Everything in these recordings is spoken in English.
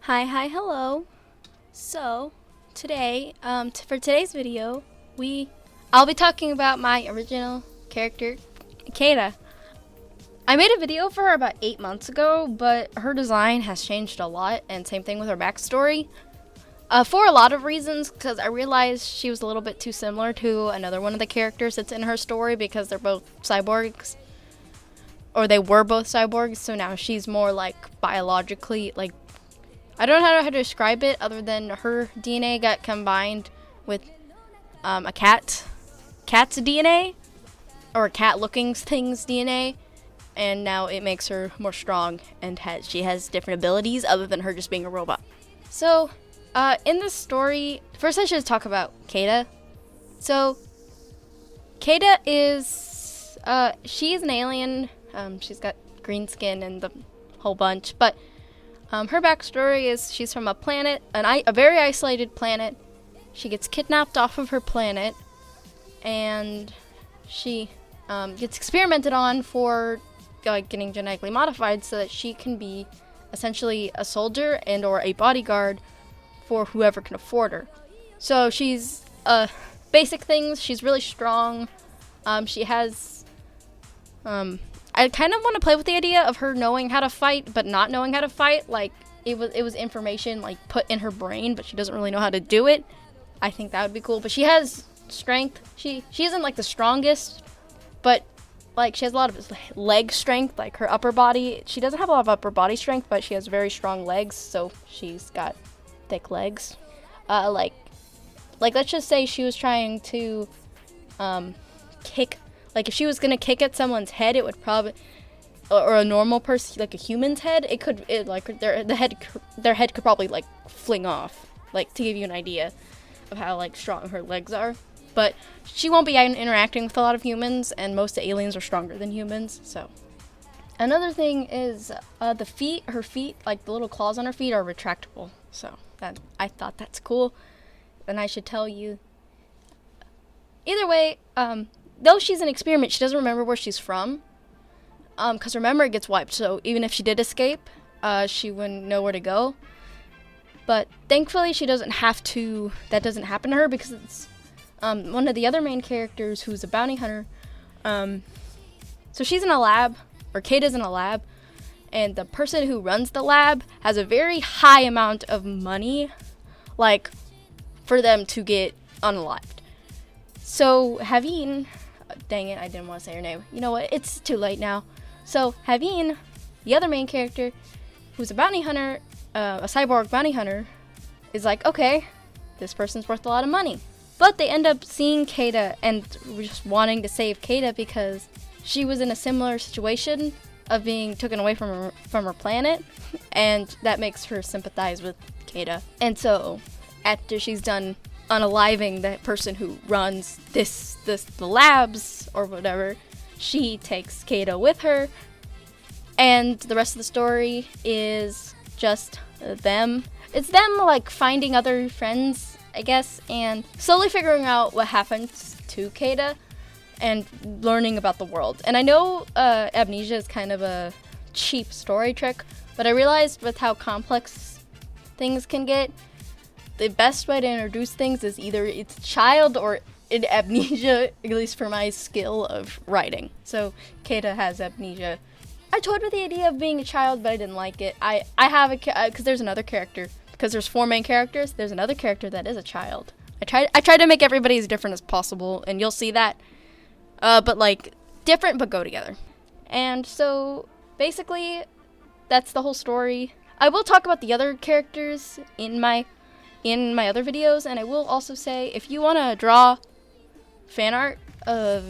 Hi, hello. So, today, for today's video, I'll be talking about my original character, Kada. I made a video for her about 8 months ago, but her design has changed a lot, and same thing with her backstory. For a lot of reasons, because I realized she was a little bit too similar to another one of the characters that's in her story, because they're both cyborgs. Or they were both cyborgs, so now she's more like biologically, like, I don't know how to describe it other than her DNA got combined with a cat's DNA, or a cat-looking thing's DNA, and now it makes her more strong, and she has different abilities other than her just being a robot. So, in this story, first I should talk about Kada. So, Kada is, she's an alien. She's got green skin and the whole bunch, but her backstory is she's from a planet, a very isolated planet. She gets kidnapped off of her planet, and she gets experimented on for getting genetically modified so that she can be essentially a soldier and or a bodyguard for whoever can afford her. So she's basic things. She's really strong. She has I kind of want to play with the idea of her knowing how to fight, but not knowing how to fight. Like, it was information, like, put in her brain, but she doesn't really know how to do it. I think that would be cool. But she has strength. She isn't, like, the strongest, but, like, she has a lot of leg strength, like, her upper body. She doesn't have a lot of upper body strength, but she has very strong legs, so she's got thick legs. Like, let's just say she was trying to, kick. Like, if she was gonna kick at someone's head, it would probably, or a normal person, like a human's head, their head could probably, like, fling off, like, to give you an idea of how, like, strong her legs are. But she won't be interacting with a lot of humans, and most aliens are stronger than humans, so. Another thing is, her feet, like, the little claws on her feet are retractable, so I thought that's cool, and I should tell you. Either way, though she's an experiment, she doesn't remember where she's from, because her memory gets wiped, so even if she did escape, she wouldn't know where to go. But thankfully, that doesn't happen to her, because it's one of the other main characters who's a bounty hunter. So she's in a lab, or Kada's in a lab, and the person who runs the lab has a very high amount of money, like, for them to get unalived. So Haveen, dang it, I didn't want to say her name. You know what? It's too late now. So Haveen, the other main character, who's a bounty hunter, a cyborg bounty hunter, is like, okay, this person's worth a lot of money. But they end up seeing Kada and just wanting to save Kada because she was in a similar situation of being taken away from her planet, and that makes her sympathize with Kada. And so, after she's done unaliving the person who runs the labs or whatever, she takes Kada with her, and the rest of the story is just them. It's them, like, finding other friends, I guess, and slowly figuring out what happens to Kada and learning about the world. And I know amnesia is kind of a cheap story trick, but I realized with how complex things can get, the best way to introduce things is either it's a child or in amnesia, at least for my skill of writing. So Kada has amnesia. I toyed with the idea of being a child, but I didn't like it. I have because there's another character, because there's 4 main characters, there's another character that is a child. I tried to make everybody as different as possible, and you'll see that. But, like, different but go together. And so, basically, that's the whole story. I will talk about the other characters in my other videos, and I will also say, if you want to draw fan art of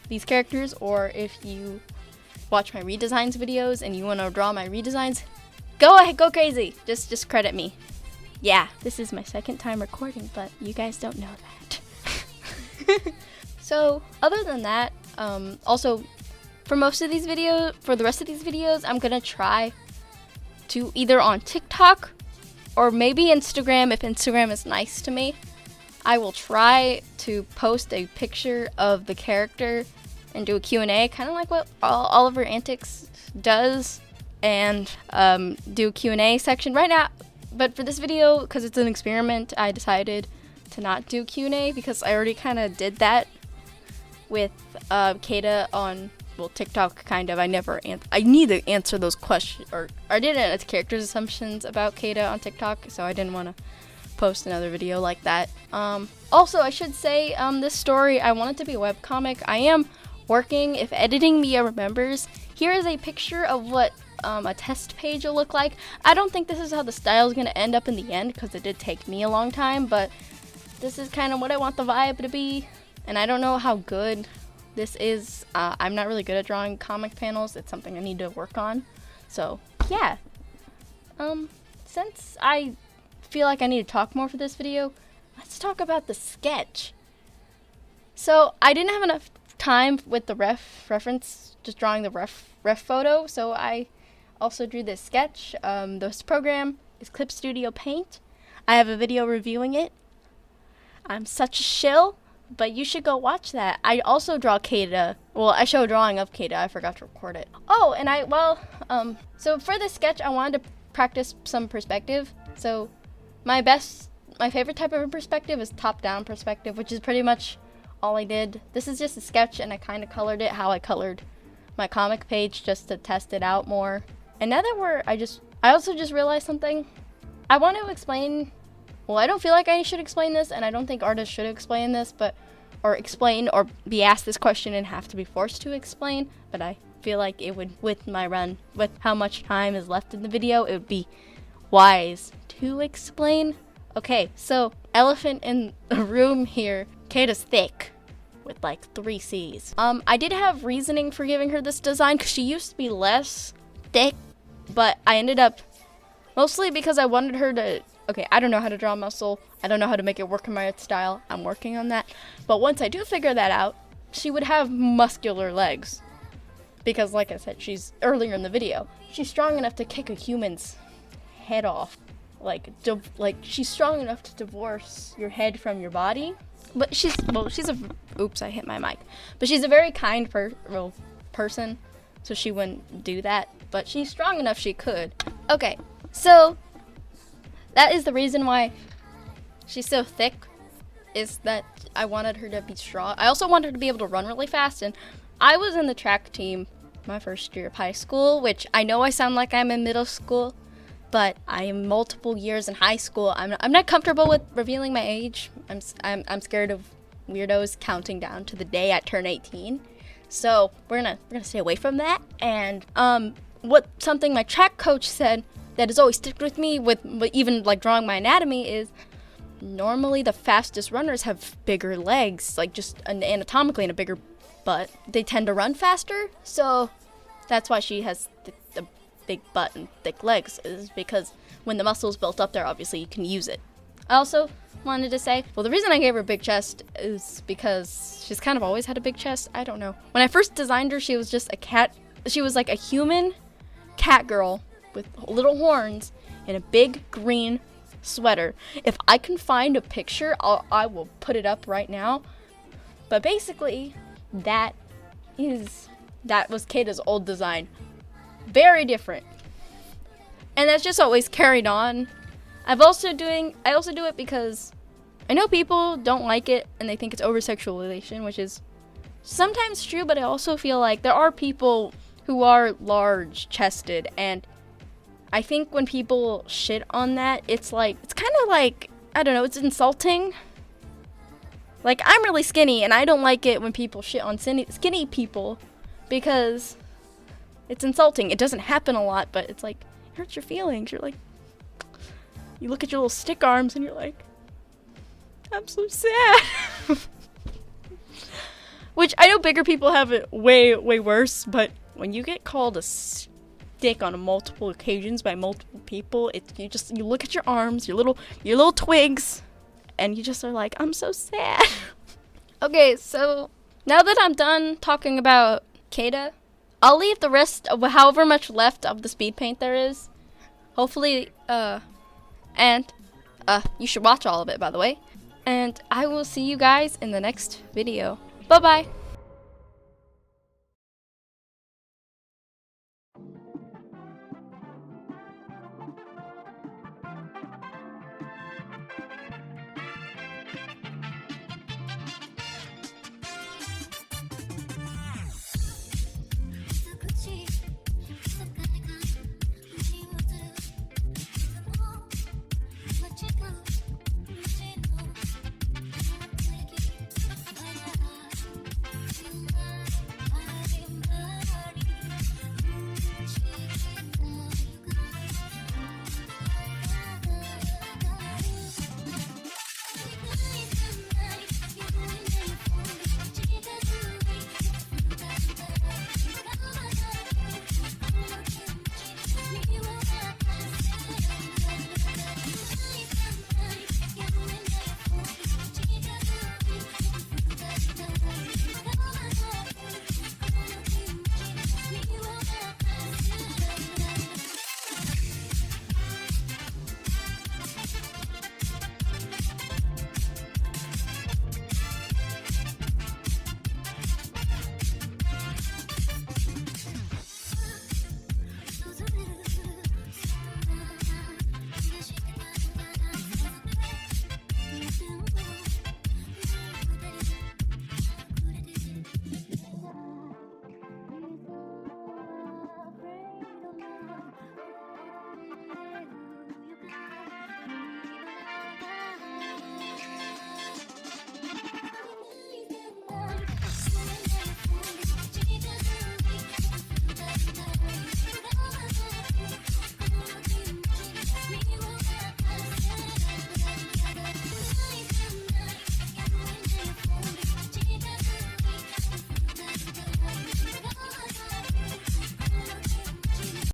these characters, or if you watch my redesigns videos and you want to draw my redesigns, go ahead, go crazy. Just credit me. Yeah, this is my second time recording, but you guys don't know that. So, other than that, also, for the rest of these videos, I'm gonna try to either on TikTok or maybe Instagram if Instagram is nice to me. I will try to post a picture of the character and do a Q&A, kind of like what Oliver Antics does, and do a Q&A section right now. But for this video, because it's an experiment, I decided to not do Q&A because I already kind of did that with Kada on, well, TikTok, kind of. I need to answer those questions, or I didn't answer characters' assumptions about Kada on TikTok, so I didn't want to post another video like that. Also, I should say, this story, I want it to be a webcomic. I am working, if editing Mia remembers. Here is a picture of what a test page will look like. I don't think this is how the style is going to end up in the end, because it did take me a long time, but this is kind of what I want the vibe to be, and I don't know how good this is. I'm not really good at drawing comic panels. It's something I need to work on. So, yeah. Since I feel like I need to talk more for this video, let's talk about the sketch. So, I didn't have enough time with the reference, just drawing the ref photo, so I also drew this sketch. This program is Clip Studio Paint. I have a video reviewing it. I'm such a shill, but you should go watch that. I also draw Kada. Well, I show a drawing of Kada. I forgot to record it. Oh, and so for this sketch, I wanted to practice some perspective. So my favorite type of perspective is top-down perspective, which is pretty much all I did. This is just a sketch, and I kind of colored it how I colored my comic page just to test it out more. And now that I also just realized something. I want to explain. Well, I don't feel like I should explain this, and I don't think artists should explain this, or be asked this question and have to be forced to explain, but I feel like it would, with how much time is left in the video, it would be wise to explain. Okay, so elephant in the room here, Kada's thick, with like 3 C's. I did have reasoning for giving her this design, because she used to be less thick, but I ended up, mostly because I wanted her to, okay, I don't know how to draw muscle. I don't know how to make it work in my art style. I'm working on that. But once I do figure that out, she would have muscular legs. Because like I said, she's earlier in the video, she's strong enough to kick a human's head off. She's strong enough to divorce your head from your body. But oops, I hit my mic. But she's a very kind person, so she wouldn't do that. But she's strong enough she could. Okay, so that is the reason why she's so thick, is that I wanted her to be strong. I also wanted her to be able to run really fast, and I was in the track team my first year of high school, which I know I sound like I'm in middle school, but I am multiple years in high school. I'm not comfortable with revealing my age. I'm scared of weirdos counting down to the day I turn 18. So we're gonna stay away from that. And something my track coach said that has always stuck with me with even like drawing my anatomy is, normally the fastest runners have bigger legs, like just anatomically, and a bigger butt. They tend to run faster, so that's why she has the big butt and thick legs, is because when the muscle's built up there, obviously you can use it. I also wanted to say, well, the reason I gave her a big chest is because she's kind of always had a big chest. I don't know. When I first designed her, she was just a cat. She was like a human cat girl with little horns and a big green sweater. If I can find a picture, I will put it up right now. But basically, that was Kada's old design. Very different. And that's just always carried on. I also do it because I know people don't like it and they think it's over-sexualization, which is sometimes true, but I also feel like there are people who are large-chested, and I think when people shit on that, it's kind of like, I don't know, it's insulting. Like, I'm really skinny, and I don't like it when people shit on skinny people, because it's insulting. It doesn't happen a lot, but it's like, it hurts your feelings. You're like, you look at your little stick arms, and you're like, I'm so sad. Which, I know bigger people have it way, way worse, but when you get called a stick on multiple occasions by multiple people, you look at your arms, your little twigs, and you just are like, I'm so sad. Okay, so now that I'm done talking about Kada, I'll leave the rest of however much left of the speed paint there is. Hopefully, And you should watch all of it, by the way. And I will see you guys in the next video. Bye bye.